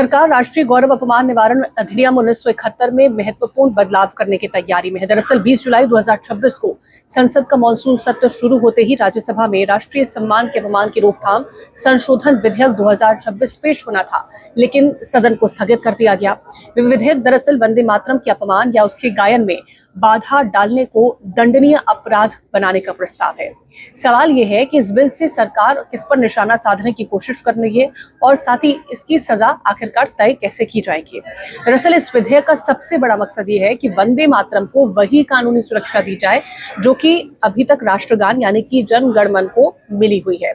सरकार राष्ट्रीय गौरव अपमान निवारण अधिनियम 1971 में महत्वपूर्ण बदलाव करने की तैयारी में है। दरअसल 20 जुलाई 2026 को संसद का मानसून सत्र शुरू होते ही राज्यसभा में राष्ट्रीय सम्मान के अपमान की रोकथाम संशोधन विधेयक 2026 पेश होना था, लेकिन सदन को स्थगित कर दिया गया। विधेयक दरअसल वंदे मातरम के अपमान या उसके गायन में बाधा डालने को दंडनीय अपराध बनाने का प्रस्ताव है। सवाल यह है कि इस बिल से सरकार किस पर निशाना साधने की कोशिश कर रही है और साथ ही इसकी सजा आखिरकार तय कैसे की जाएगी। दरअसल इस विधेयक का सबसे बड़ा मकसद ये है कि वंदे मातरम को वही कानूनी सुरक्षा दी जाए जो कि अभी तक राष्ट्रगान यानी कि जन गण मन को मिली हुई है।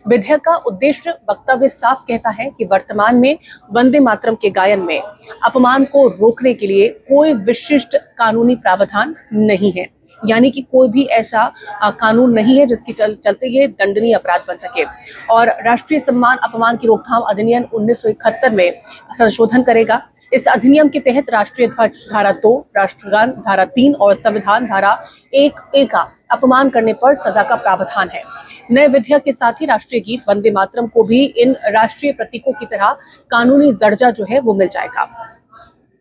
विधेयक का उद्देश्य वक्तव्य साफ कहता है कि वर्तमान में वंदे मातरम के गायन में अपमान को रोकने के लिए कोई विशिष्ट कानूनी प्रावधान नहीं है, यानी कि कोई भी ऐसा कानून नहीं है जिसके चलते ये दंडनीय अपराध बन सके। और राष्ट्रीय सम्मान अपमान की रोकथाम अधिनियम 1971 में संशोधन करेगा। इस अधिनियम के तहत राष्ट्रीय ध्वज धारा 2, राष्ट्रगान धारा 3 और संविधान धारा 1A का अपमान करने पर सजा का प्रावधान है। नए विधेयक के साथ ही राष्ट्रीय गीत वंदे मातरम को भी इन राष्ट्रीय प्रतीकों की तरह कानूनी दर्जा जो है वो मिल जाएगा।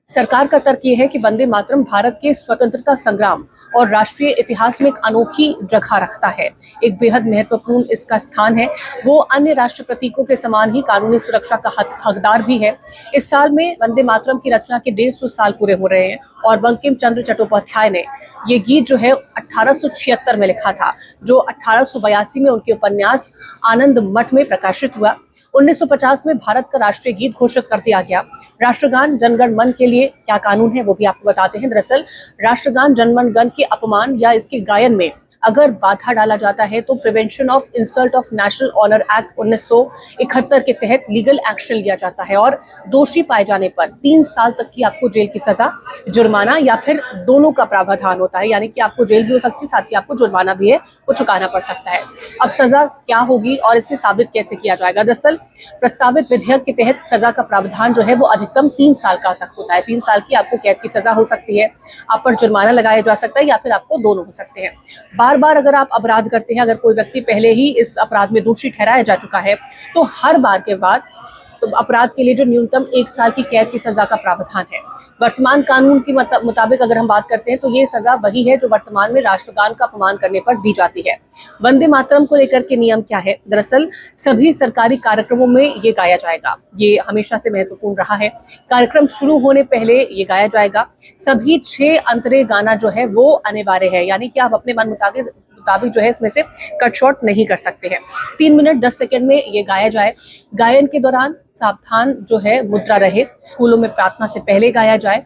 सरकार का तर्क ये है कि वंदे मातरम भारत के स्वतंत्रता संग्राम और राष्ट्रीय इतिहास में एक अनोखी जगह रखता है। एक बेहद महत्वपूर्ण इसका स्थान है। वो अन्य राष्ट्र प्रतीकों के समान ही कानूनी सुरक्षा का हकदार भी है। इस साल में वंदे मातरम की रचना के 150 साल पूरे हो रहे हैं और बंकिम चंद्र चट्टोपाध्याय ने ये गीत जो है 1876 में लिखा था, जो 1882 में उनके उपन्यास आनंद मठ में प्रकाशित हुआ। 1950 में भारत का राष्ट्रीय गीत घोषित कर दिया गया। राष्ट्रगान जनगण मन के लिए क्या कानून है वो भी आपको बताते हैं। दरअसल राष्ट्रगान जनगण मन के अपमान या इसके गायन में अगर बाधा डाला जाता है तो prevention of insult of national honour act 1971 के तहत लीगल एक्शन लिया जाता है और दोषी पाए जाने पर 3 साल तक की आपको जेल की सजा, जुर्माना या फिर दोनों का प्रावधान होता है, यानी कि आपको जेल भी हो सकती है, साथ ही आपको जुर्माना भी है वो चुकाना पड़ सकता है। अब सजा क्या होगी और इसे साबित कैसे किया जाएगा? दरअसल प्रस्तावित विधेयक के तहत सजा का प्रावधान जो है वो अधिकतम 3 साल का तक होता है। 3 साल की आपको कैद की सजा हो सकती है, आप पर जुर्माना लगाया जा सकता है या फिर आपको दोनों हो सकते हैं। बार अगर आप अपराध करते हैं, अगर कोई व्यक्ति पहले ही इस अपराध में दोषी ठहराया जा चुका है तो हर बार के बाद तो अपराध के लिए जो न्यूनतम 1 साल की कैद की सजा का प्रावधान है। वर्तमान कानून के मुताबिक अगर हम बात करते हैं तो ये सजा वही है जो वर्तमान में राष्ट्रगान का अपमान करने पर दी जाती है। वंदे मातरम को लेकर के नियम क्या है? दरअसल सभी सरकारी कार्यक्रमों में ये गाया जाएगा। ये हमेशा से महत्वपूर्ण रहा है। कार्यक्रम शुरू होने पहले ये गाया जाएगा। सभी 6 अंतरे गाना जो है वो अनिवार्य है, यानी कि आप अपने मन मुताबिक जो है इसमें से कट शॉर्ट नहीं कर सकते हैं। 3 मिनट 10 सेकंड में ये गाया जाए। गायन के दौरान सावधान जो है मुद्रा रहे। स्कूलों में प्रार्थना से पहले गाया जाए।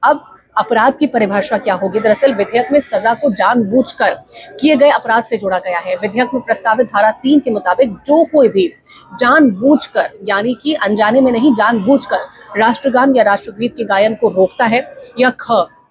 अब अपराध की परिभाषा क्या होगी? दरअसल विधेयक में सजा को जानबूझकर किए गए अपराध से जोड़ा गया है। विधेयक में प्रस्तावित धारा 3 के मुताबिक जो कोई भी जानबूझकर, यानी कि अनजाने में नहीं, जानबूझकर राष्ट्रगान या राष्ट्रगीत के गायन को रोकता है या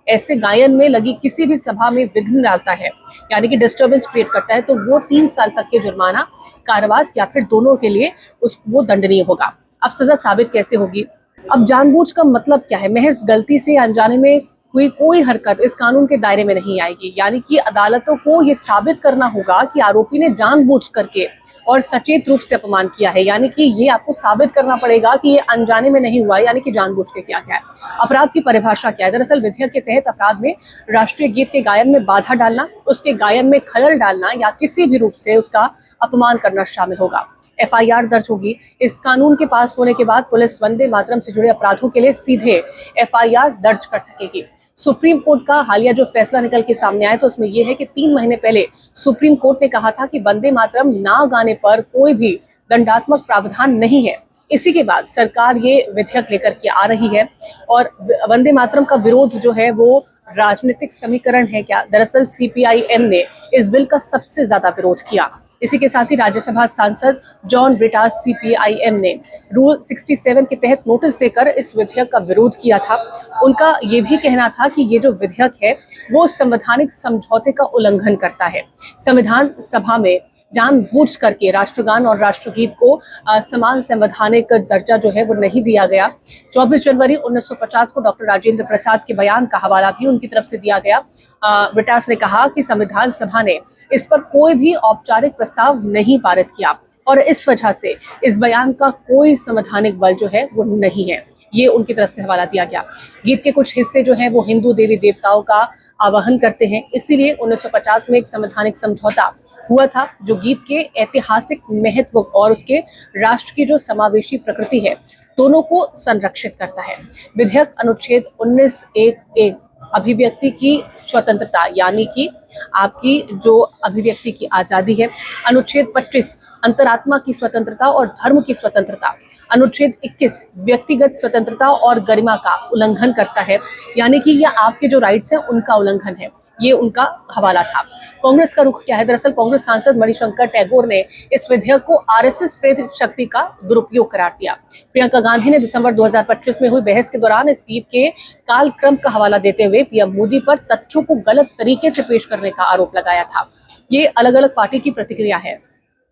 ऐसे गायन में लगी किसी भी सभा में विघ्न डालता है, यानी कि डिस्टर्बेंस क्रिएट करता है, तो वो 3 साल तक के जुर्माना, कारावास या फिर दोनों के लिए वो दंडनीय होगा। अब सजा साबित कैसे होगी? अब जानबूझ का मतलब क्या है? महज गलती से अनजाने में हुई कोई हरकत इस कानून के दायरे में नहीं आएगी, यानी कि अदालतों को ये साबित करना होगा कि आरोपी ने जानबूझ करके और सचेत रूप से अपमान किया है, यानी कि ये आपको साबित करना पड़ेगा कि ये अनजाने में नहीं हुआ, यानी कि जानबूझ के किया गया है। अपराध की परिभाषा क्या है? दरअसल विधेयक के तहत अपराध में राष्ट्रीय गीत के गायन में बाधा डालना, उसके गायन में खलल डालना या किसी भी रूप से उसका अपमान करना शामिल होगा। FIR दर्ज होगी। इस कानून के पास होने के बाद पुलिस वंदे मातरम से जुड़े अपराधों के लिए सीधे FIR दर्ज कर सकेगी। सुप्रीम कोर्ट का हालिया जो फैसला निकल के सामने आया तो उसमें यह है कि 3 महीने पहले सुप्रीम कोर्ट ने कहा था कि वंदे मातरम ना गाने पर कोई भी दंडात्मक प्रावधान नहीं है। इसी के बाद सरकार ये विधेयक लेकर के आ रही है और वंदे मातरम का विरोध जो है वो राजनीतिक समीकरण है क्या? दरअसल CPIM ने इस बिल का सबसे ज्यादा विरोध किया। इसी के साथ ही राज्यसभा सांसद जॉन ब्रिटास CPIM ने रूल 67 के तहत नोटिस देकर इस विधेयक का विरोध किया था। उनका ये भी कहना था कि ये जो विधेयक है वो संवैधानिक समझौते का उल्लंघन करता है। संविधान सभा में जानबूझ करके राष्ट्रगान और राष्ट्रगीत को समान संवैधानिक दर्जा जो है वो नहीं दिया गया। 24 जनवरी 1950 को डॉक्टर राजेंद्र प्रसाद के बयान का हवाला भी उनकी तरफ से दिया गया। ब्रिटास ने कहा कि संविधान सभा ने इस पर कोई भी औपचारिक प्रस्ताव नहीं पारित किया और इस वजह से इस बयान का कोई संवैधानिक बल जो है वो नहीं है। ये उनकी तरफ से हवाला दिया गया। गीत के कुछ हिस्से जो हैं वो हिंदू देवी देवताओं का आवाहन करते हैं, इसीलिए 1950 में एक संवैधानिक समझौता हुआ था जो गीत के ऐतिहासिक महत्व और उसके राष्ट्र की जो समावेशी प्रकृति है दोनों को संरक्षित करता है। विधेयक अनुच्छेद 19(1)(1) अभिव्यक्ति की स्वतंत्रता यानी कि आपकी जो अभिव्यक्ति की आजादी है, अनुच्छेद 25 अंतरात्मा की स्वतंत्रता और धर्म की स्वतंत्रता, अनुच्छेद 21 व्यक्तिगत स्वतंत्रता और गरिमा का उल्लंघन करता है, यानी कि ये आपके जो राइट्स हैं उनका उल्लंघन है। ये उनका हवाला था। कांग्रेस का रुख क्या है? दरअसल कांग्रेस सांसद मणिशंकर टैगोर ने इस विधेयक को आरएसएस प्रेरित शक्ति का दुरुपयोग करार दिया। प्रियंका गांधी ने दिसंबर 2025 में हुई बहस के दौरान इस गीत के कालक्रम का हवाला देते हुए पीएम मोदी पर तथ्यों को गलत तरीके से पेश करने का आरोप लगाया था। ये अलग अलग पार्टी की प्रतिक्रिया है,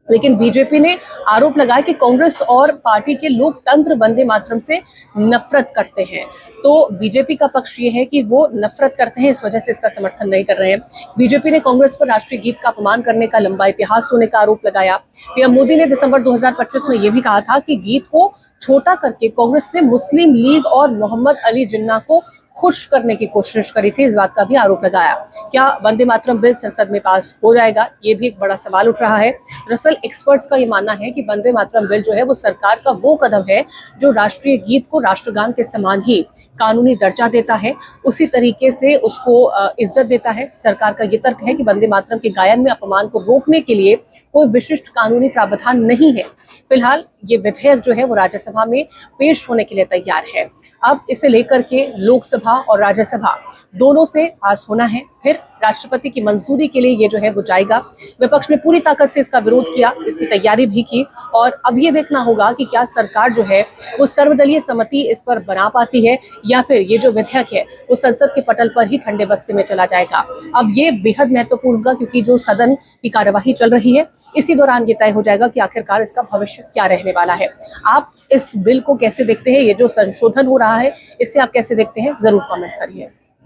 लेकिन बीजेपी ने आरोप लगाया कि कांग्रेस और पार्टी के लोकतंत्र वंदे मातरम से नफरत करते हैं। तो बीजेपी का पक्ष ये है कि वो नफरत करते हैं, इस वजह से इसका समर्थन नहीं कर रहे हैं। बीजेपी ने कांग्रेस पर राष्ट्रीय गीत का अपमान करने का लंबा इतिहास होने का आरोप लगाया। पीएम मोदी ने दिसंबर 2025 में यह भी कहा था कि गीत को छोटा करके कांग्रेस ने मुस्लिम लीग और मोहम्मद अली जिन्ना को खुश करने की कोशिश करी थी, इस बात का भी आरोप लगाया। क्या वंदे मातरम बिल संसद में पास हो जाएगा? ये भी एक बड़ा सवाल उठ रहा है। दरअसल एक्सपर्ट्स का ये मानना है कि वंदे मातरम बिल जो है वो सरकार का वो कदम है जो राष्ट्रीय गीत को राष्ट्रगान के समान ही कानूनी दर्जा देता है, उसी तरीके से उसको इज्जत देता है। सरकार का ये तर्क है कि वंदे मातरम के गायन में अपमान को रोकने के लिए कोई विशिष्ट कानूनी प्रावधान नहीं है। फिलहाल ये विधेयक जो है वो राज्यसभा में पेश होने के लिए तैयार है। अब इसे लेकर के लोकसभा और राज्यसभा दोनों से पास होना है, फिर राष्ट्रपति की मंजूरी के लिए ये जो है वो जाएगा। विपक्ष ने पूरी ताकत से इसका विरोध किया, इसकी तैयारी भी की, और अब ये देखना होगा कि क्या सरकार जो है वो सर्वदलीय सहमति इस पर बना पाती है या फिर ये जो विधेयक है वो संसद के पटल पर ही ठंडे बस्ते में चला जाएगा। अब ये बेहद महत्वपूर्ण होगा क्योंकि जो सदन की कार्यवाही चल रही है इसी दौरान ये तय हो जाएगा कि आखिरकार इसका भविष्य क्या रहने वाला है। आप इस बिल को कैसे देखते हैं? ये जो संशोधन हो रहा है इससे आप कैसे देखते हैं? जरूर कमेंट करिए।